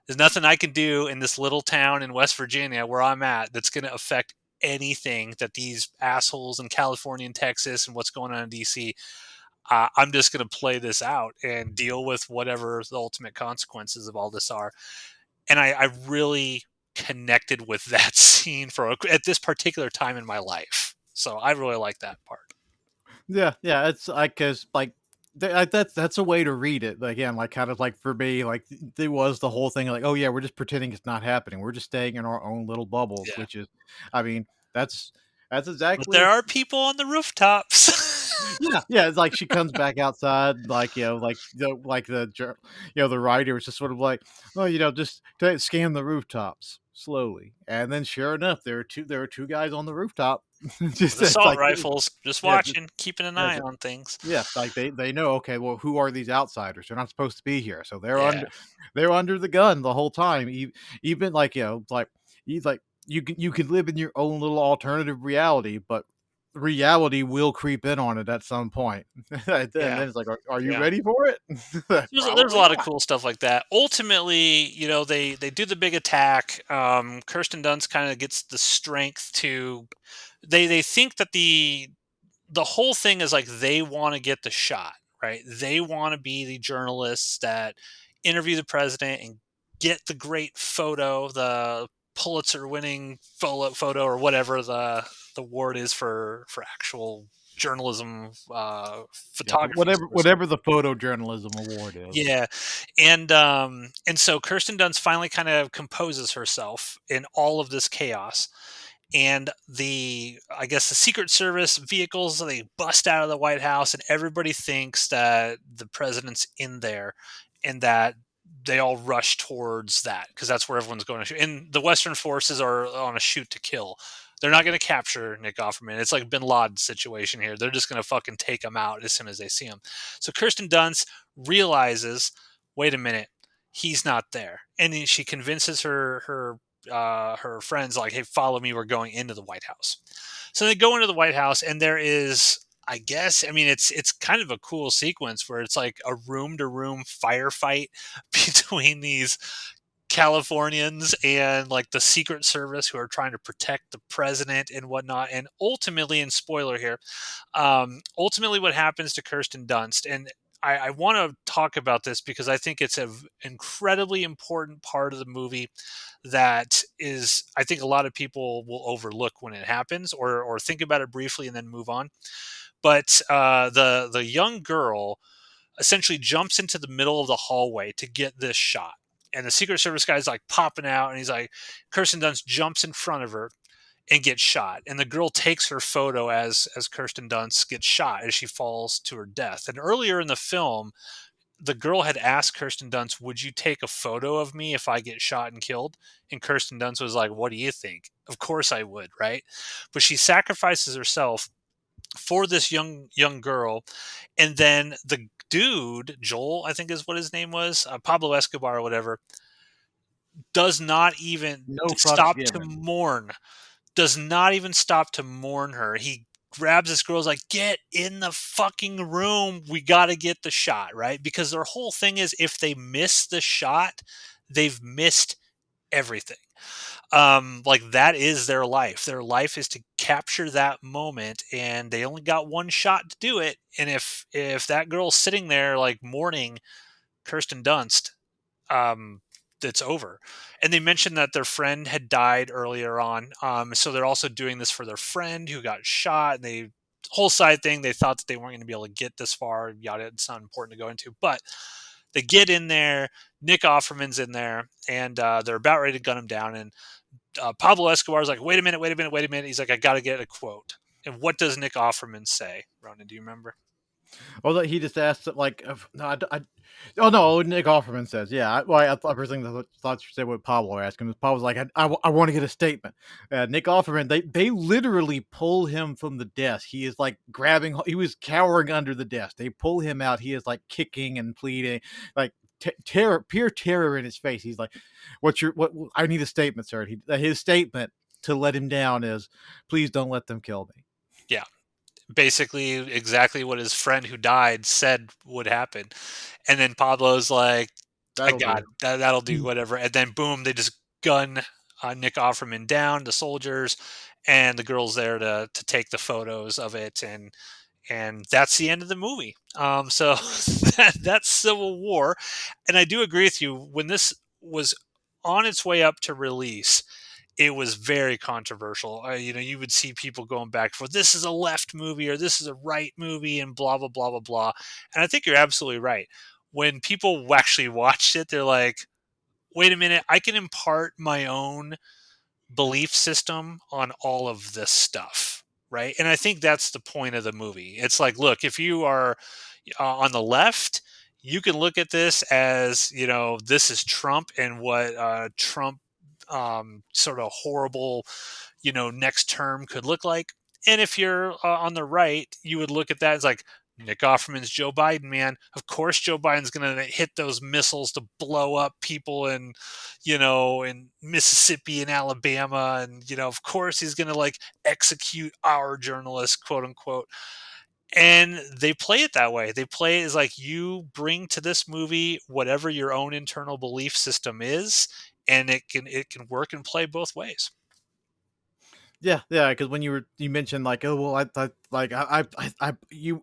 There's nothing I can do in this little town in West Virginia where I'm at that's going to affect anything that these assholes in California and Texas and what's going on in DC. I'm just going to play this out and deal with whatever the ultimate consequences of all this are. And I really connected with that scene at this particular time in my life. So I really like that part.
Yeah, yeah, it's like cause like that's a way to read it. Like, again, like kind of like for me, like there was the whole thing like, oh yeah, we're just pretending it's not happening. We're just staying in our own little bubbles,
Yeah.
which is, I mean, that's that's
But there
exactly
are people on the rooftops.
yeah, yeah. It's like she comes back outside, like the writer was just sort of like, oh, just scan the rooftops slowly, and then sure enough, there are two guys on the rooftop.
With
Just it's
assault
like
rifles, just
yeah,
watching, keeping an
yeah,
eye on things.
yeah, like they know, okay, well, who are these outsiders? They're not supposed to be here, so
Yeah.
they're under the gun the whole time. Even like like you can live in your own little alternative reality, but reality will creep in on it at some point. And then
Yeah.
it's like, are you
Yeah.
ready for it?
There's a
Probably
lot of
not.
cool stuff like that. Ultimately, they do the big attack. Kirsten Dunst kind of gets the strength to. They think that the whole thing is like they want to get the shot, right? They want to be the journalists that interview the president and get the great photo, the Pulitzer winning photo or whatever the award is for actual journalism,
Yeah,
photography.
whatever the photojournalism award is.
Yeah, and so Kirsten Dunst finally kind of composes herself in all of this chaos, and I guess the Secret Service vehicles, they bust out of the White House, and everybody thinks that the president's in there, and that they all rush towards that because that's where everyone's going to shoot. And the Western forces are on a shoot to kill. They're not going to capture Nick Offerman. It's like Bin Laden situation here. They're just going to fucking take him out as soon as they see him. So Kirsten Dunst realizes, wait a minute, he's not there, and then she convinces her friends like, hey, follow me, we're going into the White House. So they go into the White House, and there is, I guess, I mean, it's kind of a cool sequence where it's like a room to room firefight between these Californians and like the Secret Service who are trying to protect the president and whatnot. And ultimately, and spoiler here, ultimately what happens to Kirsten Dunst, and I want to talk about this because I think it's an incredibly important part of the movie that is, I think a lot of people will overlook when it happens, or think about it briefly and then move on. But the young girl essentially jumps into the middle of the hallway to get this shot. and the Secret Service guy's like popping out, and he's like, Kirsten Dunst jumps in front of her and gets shot, and the girl takes her photo as Kirsten Dunst gets shot as she falls to her death. And earlier in the film, the girl had asked Kirsten Dunst, "Would you take a photo of me if I get shot and killed?" And Kirsten Dunst was like, "What do you think?" Of course I would, right? But she sacrifices herself for this young girl, and then the dude Joel, I think is what his name was, Pablo Escobar or whatever, does not even
No fucks
stop to
given.
mourn. Does not even stop to mourn her. He grabs this girl's like, "Get in the fucking room. We got to get the shot," right? Because their whole thing is if they miss the shot, they've missed everything. Like that is their life. Their life is to capture that moment, and they only got one shot to do it. And if that girl's sitting there like mourning Kirsten Dunst, um, it's over. And they mentioned that their friend had died earlier on, so they're also doing this for their friend who got shot. And they whole side thing, they thought that they weren't going to be able to get this far. Yada, it's not important to go into, but they get in there. Nick Offerman's in there, and they're about ready to gun him down. And Pablo Escobar's like, "Wait a minute, wait a minute, wait a minute." He's like, "I got to get a quote." And what does Nick Offerman say, Ronan? Do you remember?
Well, he just asked it like, no, oh no, Nick Offerman says, yeah. I thought everything that thought you said what Pablo asked him. Pablo's like, I want to get a statement. Nick Offerman, they literally pull him from the desk. He is like grabbing, he was cowering under the desk. They pull him out. He is like kicking and pleading, like terror, pure terror in his face. He's like, what? I need a statement, sir. His statement to let him down is, please don't let them kill me.
Yeah. Basically exactly what his friend who died said would happen. And then Pablo's like, "I
That'll
got
do.
it. That'll do whatever." And then boom, they just gun Nick Offerman down, the soldiers, and the girl's there to take the photos of it, and that's the end of the movie. So that's Civil War, and I do agree with you. When this was on its way up to release, it was very controversial. You would see people going back for this is a left movie or this is a right movie and blah blah blah blah blah. And I think you're absolutely right. When people actually watched it, they're like, "Wait a minute, I can impart my own belief system on all of this stuff." Right? And I think that's the point of the movie. It's like, look, if you are on the left, you can look at this as, this is Trump and what Trump sort of horrible, next term could look like. And if you're on the right, you would look at that as like, Nick Offerman's Joe Biden, man. Of course, Joe Biden's going to hit those missiles to blow up people in Mississippi and Alabama. And, of course, he's going to like execute our journalists, quote unquote. And they play it that way. They play it as like you bring to this movie whatever your own internal belief system is, and it can work and play both ways.
Yeah, yeah. Because when you mentioned like, oh well, I thought like you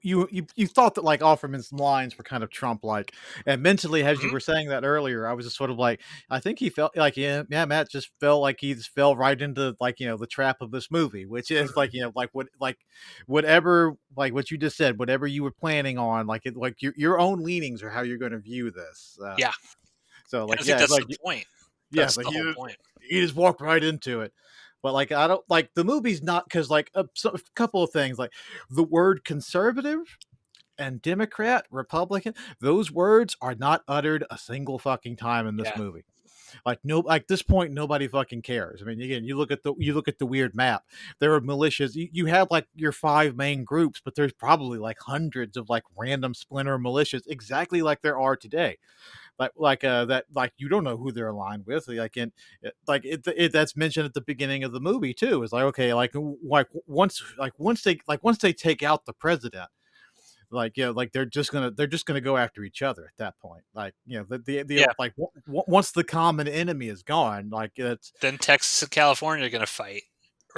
thought that like Offerman's lines were kind of Trump like, and mentally as you
Mhm.
were saying that earlier, I was just sort of like, I think he felt like yeah, Matt just felt like he just fell right into like the trap of this movie, which is like like whatever like what you just said, whatever you were planning on, like like your own leanings or how you're going to view this.
Yeah,
So
and
like
I think
yeah, it's
that's
like
the point.
yeah, it's
That's
like
the whole point.
you just walk right into it. But like I don't like the movie's not because like a couple of things like the word conservative and Democrat, Republican, those words are not uttered a single fucking time in this
Yeah,
movie. Like no, like this point, nobody fucking cares. I mean, again, you look at the weird map. There are militias. You have like your five main groups, but there's probably like hundreds of like random splinter militias, exactly like there are today that like you don't know who they're aligned with like in that's mentioned at the beginning of the movie too. It's like okay once they take out the president like like they're just gonna go after each other at that point like the
yeah.
like once the common enemy is gone like it's
Then Texas and California are going to fight,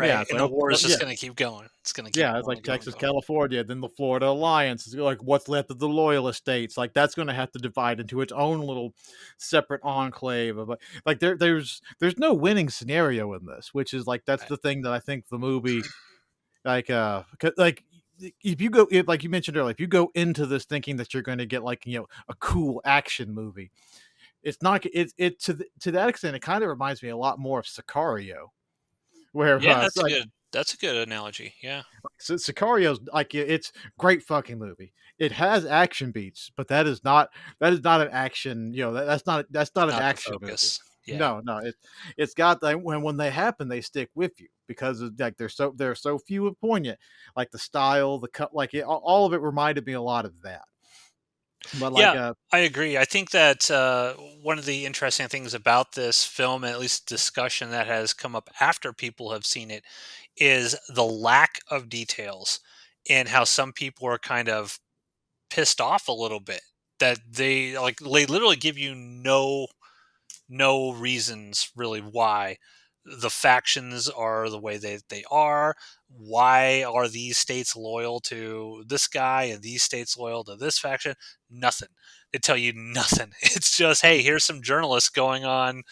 yeah
right?
it's
And
like
the
okay,
war
well,
is
yeah
just going to keep going. It's going to keep
yeah, it's
going
like
and going and
Texas,
going.
California, then the Florida Alliance is like what's left of the loyalist states. Like that's going to have to divide into its own little separate enclave of like there's no winning scenario in this, which is like that's
Right.
the thing that I think the movie like like if you go like you mentioned earlier, if you go into this thinking that you're going to get like a cool action movie, it's not it to that extent. It kind of reminds me a lot more of Sicario, where
Yeah,
it's like
that's a good analogy. Yeah.
Sicario's like it's great fucking movie. It has action beats, but that is not an action. That's not an
Not the
action movie.
focus. Yeah.
No, it's got that when they happen, they stick with you because of, like they're so few and poignant. Like the style, the cut, like all of it reminded me a lot of that. But like
Yeah, I agree. I think that one of the interesting things about this film, at least discussion that has come up after people have seen it, is the lack of details and how some people are kind of pissed off a little bit that they literally give you no reasons really why the factions are the way they are. Why are these states loyal to this guy and these states loyal to this faction? Nothing. They tell you nothing. It's just, hey, here's some journalists going on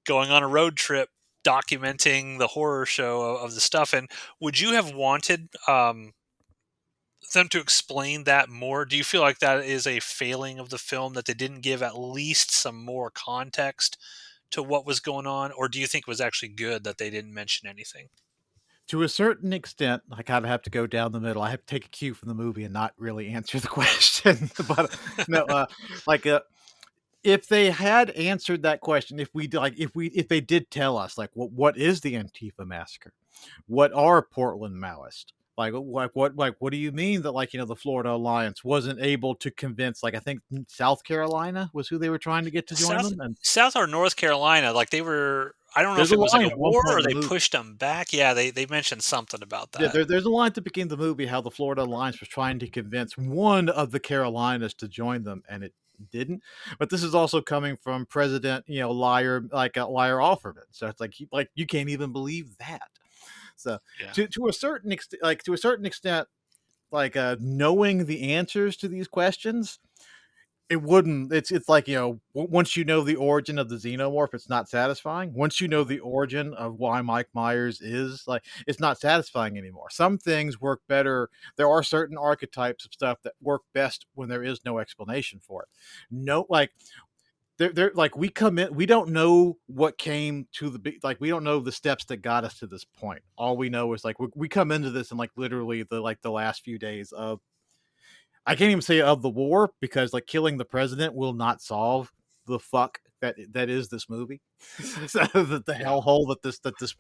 a road trip documenting the horror show of the stuff. And would you have wanted them to explain that more? Do you feel like that is a failing of the film that they didn't give at least some more context to what was going on, or do you think it was actually good that they didn't mention anything?
to a certain extent, I kind of have to go down the middle. I have to take a cue from the movie and not really answer the question. But no, like if they had answered that question, if they did tell us like what is the Antifa massacre, what are Portland Maoists, what do you mean that the Florida Alliance wasn't able to convince, like I think South Carolina was who they were trying to get to join
South
them, and
South or North Carolina, like they were. I don't know
there's
if
a
it was like
line
a
at one
war
point
or
in the
they
movie.
pushed them back. Yeah, they mentioned something about
Yeah,
that.
there's a line at the beginning of the movie how the Florida Alliance was trying to convince one of the Carolinas to join them, and it didn't. But this is also coming from President, Liar Offerman. So it's like you can't even believe that. So
Yeah,
to a certain extent, knowing the answers to these questions, it wouldn't it's like, once you know the origin of the xenomorph, it's not satisfying. Once you know the origin of why Mike Myers is, like, it's not satisfying anymore. Some things work better. There are certain archetypes of stuff that work best when there is no explanation for it. No, like, they're like, we come in, we don't know what came to we don't know the steps that got us to this point. All we know is, like, we come into this in, like, literally the last few days of, I can't even say of the war, because like killing the president will not solve the fuck that is this movie. So the
yeah,
hellhole that this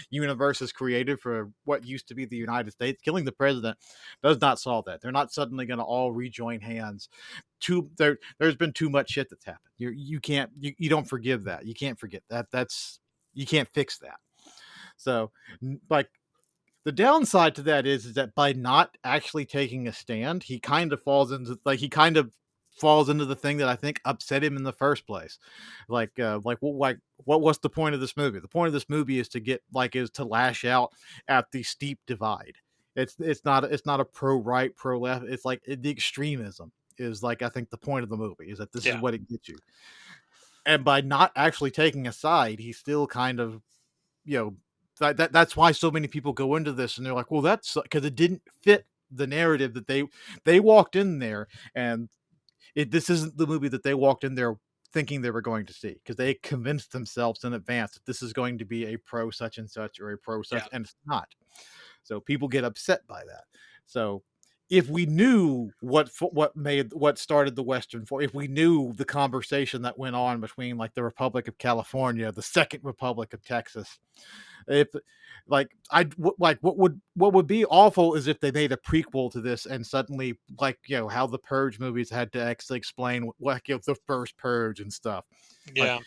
universe has created for what used to be the United States. Killing the president does not solve that. They're not suddenly going to all rejoin hands. There's been too much shit that's happened. You don't forgive that. You can't forget that. You can't fix that. So, like, the downside to that is that by not actually taking a stand, he kind of falls into the thing that I think upset him in the first place. What was the point of this movie? The point of this movie is to lash out at the steep divide. It's not a pro right, pro left. It's like the extremism is, like, I think the point of the movie is that this is
yeah,
what it gets you. And by not actually taking a side, he still kind of, you know, that's why so many people go into this and they're like, well, that's because it didn't fit the narrative that they walked in there, and this isn't the movie that they walked in there thinking they were going to see, because they convinced themselves in advance that this is going to be a pro such and such or a pro
yeah,
such, and it's not. So people get upset by that. So if we knew what started the Western for, if we knew the conversation that went on between, like, the Republic of California, the Second Republic of Texas, if what would be awful is if they made a prequel to this and suddenly, like, how the Purge movies had to actually explain the first Purge and stuff. Like,
yeah.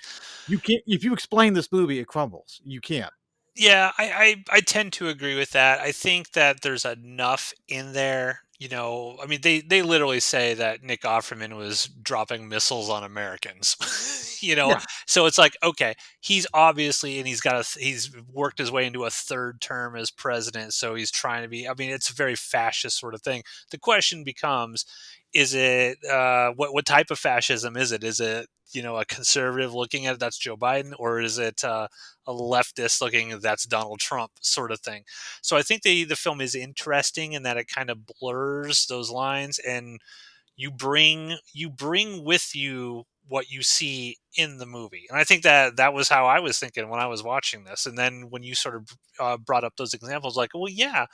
you can't, if you explain this movie, it crumbles. You can't.
Yeah, I tend to agree with that. I think that there's enough in there. I mean, they literally say that Nick Offerman was dropping missiles on Americans.
Yeah.
So it's like, okay, he's obviously, and he's worked his way into a third term as president, so he's trying to be. I mean, it's a very fascist sort of thing. The question becomes, is it what type of fascism is it? Is it a conservative looking at it, that's Joe Biden, or is it a leftist looking that's Donald Trump sort of thing? So I think the film is interesting in that it kind of blurs those lines, and you bring with you what you see in the movie. And I think that that was how I was thinking when I was watching this. And then when you sort of brought up those examples, like, well, yeah,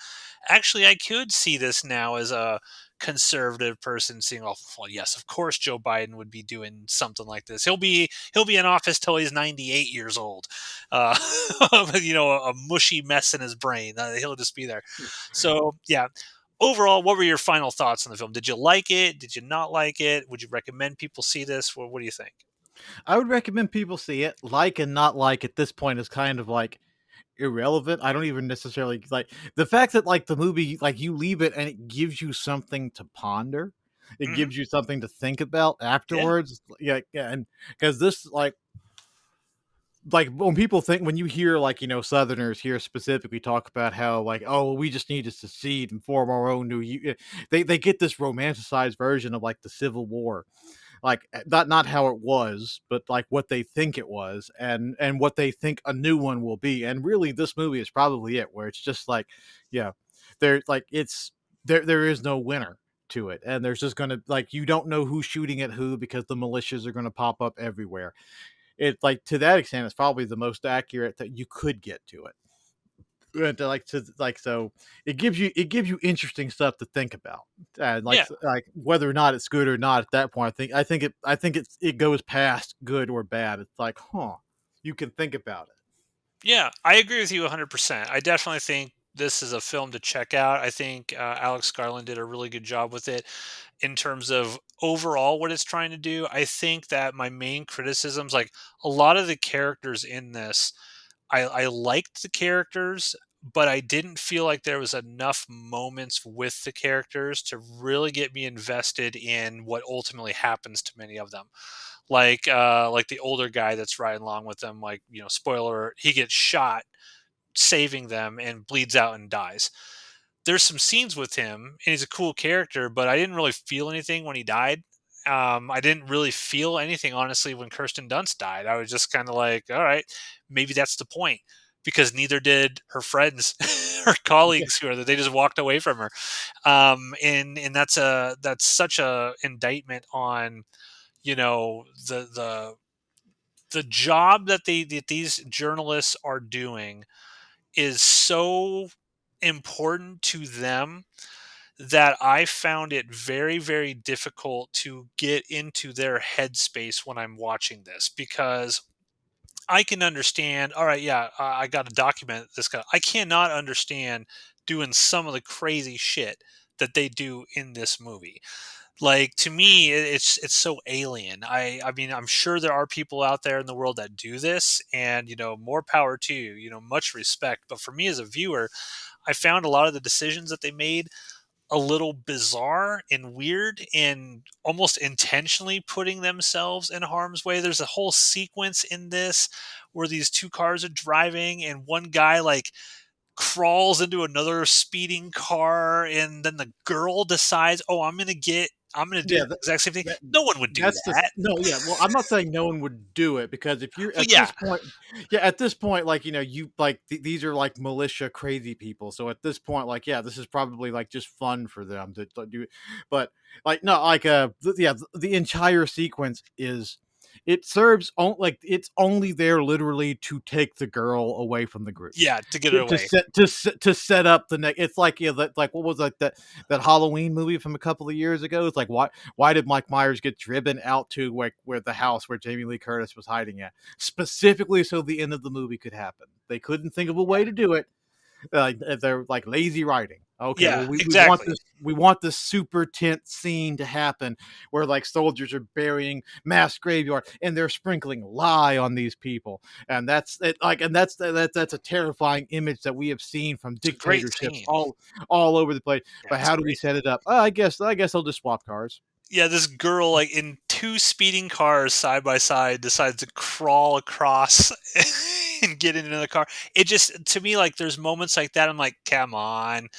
actually, I could see this now as a conservative person seeing, oh, well, yes, of course, Joe Biden would be doing something like this. He'll be in office till he's 98 years old, uh, a mushy mess in his brain. He'll just be there. So yeah. Overall, what were your final thoughts on the film? Did you like it? Did you not like it? Would you recommend people see this? What do you think?
I would recommend people see it. Like and not like at this point is kind of like irrelevant. I don't even necessarily like the fact that like the movie, like you leave it and it gives you something to ponder. It
Hmm.
gives you something to think about
Yeah.
afterwards. Yeah, yeah, and because this like when people think when you hear like Southerners here specifically talk about how like oh well, we just need to secede and form our own they get this romanticized version of like the Civil War, like not how it was, but like what they think it was, and what they think a new one will be. And really this movie is probably it, where it's just like yeah, there like it's there is no winner to it, and there's just gonna like you don't know who's shooting at who because the militias are gonna pop up everywhere. It like to that extent it's probably the most accurate that you could get to it. And so it gives you interesting stuff to think about, and
Yeah.
like whether or not it's good or not at that point. I think it goes past good or bad. It's like, you can think about it.
Yeah, I agree with you 100%. I definitely think this is a film to check out. I think Alex Garland did a really good job with it in terms of overall what it's trying to do. I think that my main criticisms, like a lot of the characters in this, I liked the characters, but I didn't feel like there was enough moments with the characters to really get me invested in what ultimately happens to many of them. Like the older guy that's riding along with them, like, spoiler, he gets shot saving them and bleeds out and dies. There's some scenes with him and he's a cool character, but I didn't really feel anything when he died. I didn't really feel anything, honestly, when Kirsten Dunst died. I was just kind of like, all right, maybe that's the point, because neither did her friends, her
Yeah,
colleagues, who are they just walked away from her. And that's such a indictment on the job that these journalists are doing is so important to them that I found it very, very difficult to get into their headspace when I'm watching this, because I can understand, all right, yeah, I got to document this guy. I cannot understand doing some of the crazy shit that they do in this movie. Like, to me, it's so alien. I mean, I'm sure there are people out there in the world that do this, and more power to you. Much respect. But for me as a viewer, I found a lot of the decisions that they made a little bizarre and weird, and almost intentionally putting themselves in harm's way. There's a whole sequence in this where these two cars are driving, and one guy like crawls into another speeding car, and then the girl decides, "Oh, I'm gonna do
yeah.
the exact same thing."
That
No one would do
that's the
that.
no, yeah. Well, I'm not saying no one would do it, because if you're
Well,
at
yeah,
this point, yeah, at this point, like you like these are like militia crazy people. So at this point, like yeah, this is probably like just fun for them to do it. But like no, like yeah, the entire sequence is it serves on like it's only there literally to take the girl away from the group.
yeah, to get it away.
To set up the next. It's like like what was like that Halloween movie from a couple of years ago. It's like why did Mike Myers get driven out to like where the house where Jamie Lee Curtis was hiding at, specifically so the end of the movie could happen. They couldn't think of a way to do it, like they're like lazy writing. Okay,
Yeah,
well
exactly.
we want this super tense scene to happen where like soldiers are burying mass graveyard and they're sprinkling lie on these people, and that's it. Like, and that's a terrifying image that we have seen from
It's a great
dictatorships
scene.
all over the place.
Yeah,
But
it's
how do we
great.
set it up? I guess I'll just swap cars.
Yeah, this girl, like, in two speeding cars side by side, decides to crawl across and get into the car. It just, to me, like, there's moments like that. I'm like, come on.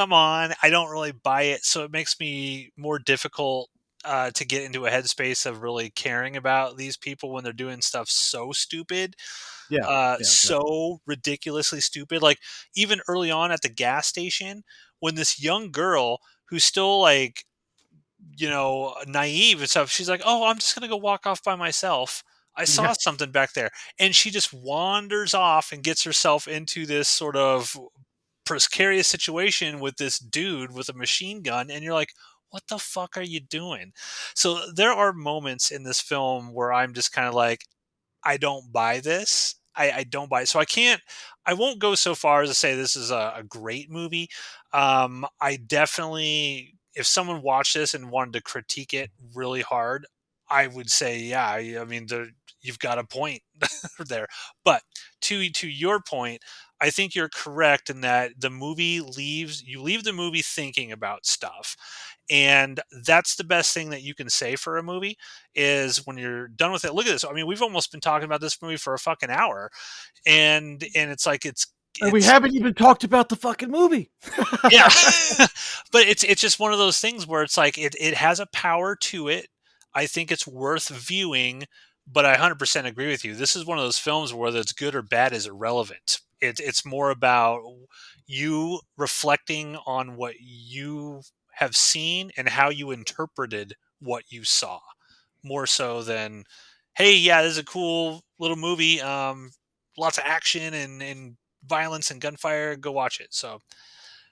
I don't really buy it. So it makes me more difficult to get into a headspace of really caring about these people when they're doing stuff so stupid,
Yeah, yeah, definitely.
so ridiculously stupid. Like, even early on at the gas station, when this young girl who's still like naive and stuff. She's like, "Oh, I'm just gonna go walk off by myself. I
Yeah.
saw something back there," and she just wanders off and gets herself into this sort of precarious situation with this dude with a machine gun, and you're like, "What the fuck are you doing?" So there are moments in this film where I'm just kind of like, I don't buy this. I don't buy it. So I won't go so far as to say this is a great movie. I definitely, if someone watched this and wanted to critique it really hard, I would say, yeah, I mean, you've got a point there. But to your point, I think you're correct in that you leave the movie thinking about stuff. And that's the best thing that you can say for a movie is when you're done with it. Look at this. I mean, we've almost been talking about this movie for a fucking hour, and it's like
And we
it's
haven't even talked about the fucking movie.
yeah, but it's just one of those things where it's like it has a power to it. I think it's worth viewing, but I 100% agree with you. This is one of those films where whether it's good or bad is irrelevant. It's more about you reflecting on what you have seen and how you interpreted what you saw, more so than, hey, yeah, this is a cool little movie. Lots of action and violence and gunfire. Go watch it. So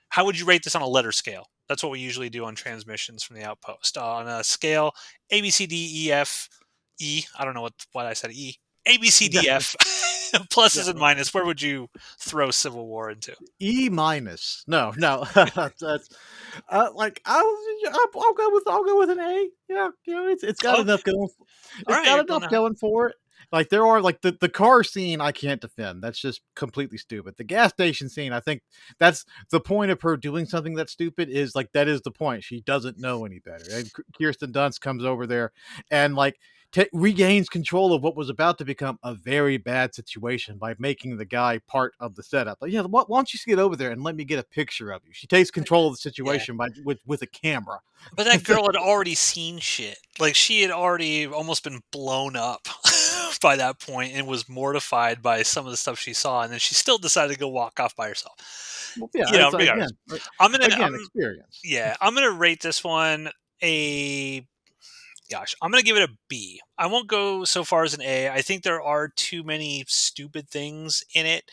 how would you rate this on a letter scale? That's what we usually do on transmissions from the outpost. On a scale A B C D E F E. I don't know what I said E. A B C
Yeah,
D F.
yeah.
Pluses and minus. Where would you throw Civil War into?
E minus. No, no. That's like I'll go with an A. Yeah, it's got
Okay.
enough going.
All
It's
right.
got
You're going
enough
out.
going for it. Like there are like the car scene I can't defend. That's just completely stupid. The gas station scene, I think that's the point of her doing something that's stupid is like that is the point. She doesn't know any better. And Kirsten Dunst comes over there and like regains control of what was about to become a very bad situation by making the guy part of the setup. Like, yeah, why don't you get over there and let me get a picture of you? She takes control of the
Yeah.
situation with a camera.
But that girl had already seen shit. Like she had already almost been blown up by that point and was mortified by some of the stuff she saw, and then she still decided to go walk off by herself.
Well, yeah, it's
Regardless,
again
I'm
experience.
yeah, I'm gonna rate this one a gosh, I'm gonna give it a B. I won't go so far as an A. I think there are too many stupid things in it.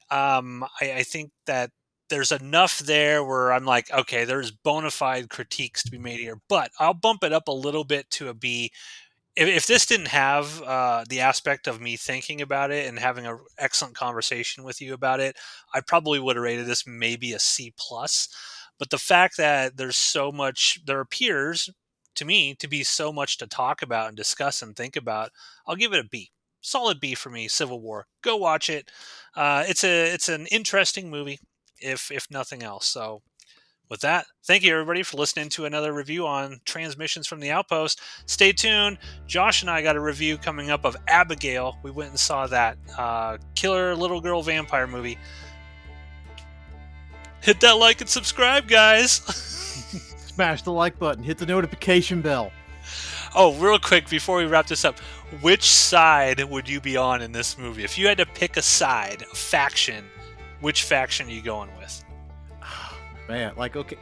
I think that there's enough there where I'm like, okay, there's bona fide critiques to be made here, but I'll bump it up a little bit to a B. If this didn't have the aspect of me thinking about it and having an excellent conversation with you about it, I probably would have rated this maybe a C plus. But the fact that there appears to me to be so much to talk about and discuss and think about, I'll give it a B. Solid B for me. Civil War. Go watch it. It's an interesting movie, if nothing else. So with that, thank you everybody for listening to another review on Transmissions from the Outpost. Stay tuned. Josh and I got a review coming up of Abigail. We went and saw that killer little girl vampire movie. Hit that like and subscribe, guys.
Smash the like button, hit the notification bell.
Oh, real quick before we wrap this up, which side would you be on in this movie? If you had to pick a side, a faction, which faction are you going with?
Man, like okay,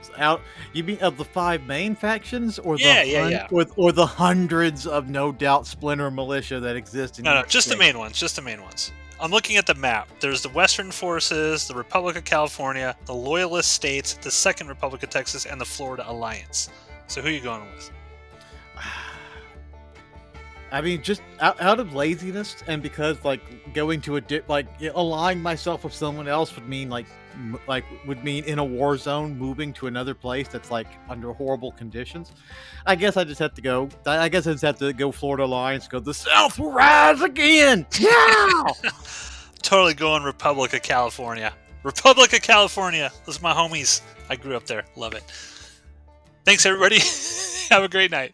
you mean of the 5 main factions or
Yeah.
or the hundreds of no doubt splinter militia that exist in
No,
each
just the
state?
main ones. Just the main ones. I'm looking at the map. There's the Western Forces, the Republic of California, the Loyalist States, the Second Republic of Texas, and the Florida Alliance. So who are you going with?
I mean, just out of laziness and because like going to align myself with someone else would mean would mean in a war zone moving to another place that's like under horrible conditions. I guess I just have to go. I guess I just have to go Florida Alliance. Go the South will rise again. Yeah.
Totally going Republic of California. Republic of California. Those are my homies. I grew up there. Love it. Thanks, everybody. Have a great night.